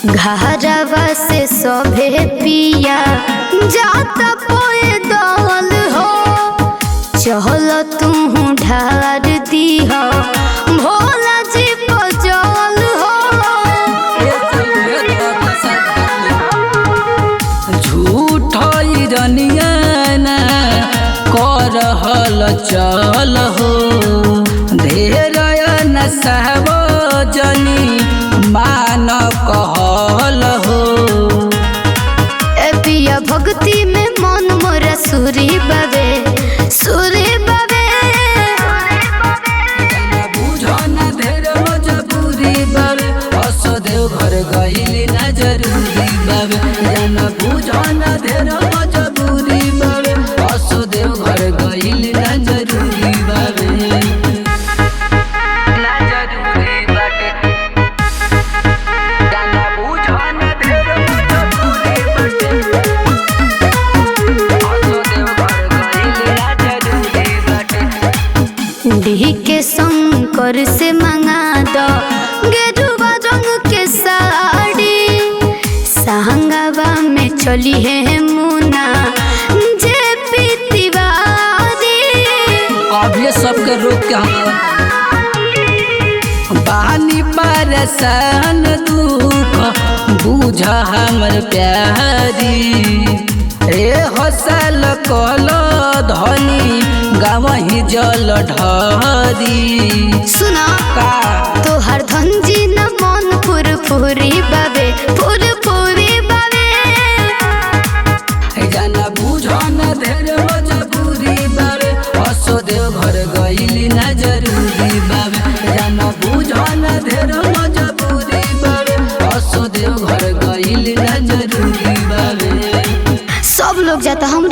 घरवा से सभे पिया जाता पोए दल हो, चहल तू ढार दीह भोला जी पजल हो। झूठ रनिया ना करहल चल हो, ढेर न सहब जनी मान कहल हो। ए पिया भक्ति में मन मोरा सूरी बाबे सूरी बाबे, बुझना ढेर मजबूरी बाबे, असो देव घर गइली ना जरूरी बाबे। जाना बुझना ढेर मजबूरी बाबे, असो देव घर गइली ना जरूरी बाबे। डी के शंकर से मंगा दो गेरुआ रंग के साड़ी, सहंगावा में चली है मुना जे तिवारी। अब ये सबके रोक के बानी परेशान दुख बुझ हमर प्यारी। ए हसल कल धनी गावही जल ढरी। सुना का तोहर धनजी न मन फुरफुरी बाबे फुरफुरी बाबे। जाना बुझना ढेर मजबूरी बाबे, असो देव घर गइली ना जरूरी बाबे। जाना बुझना ढेर मजबूरी बाबे, असो देव घर गइली ना जरूरी बाबे। सब लोग जाता हम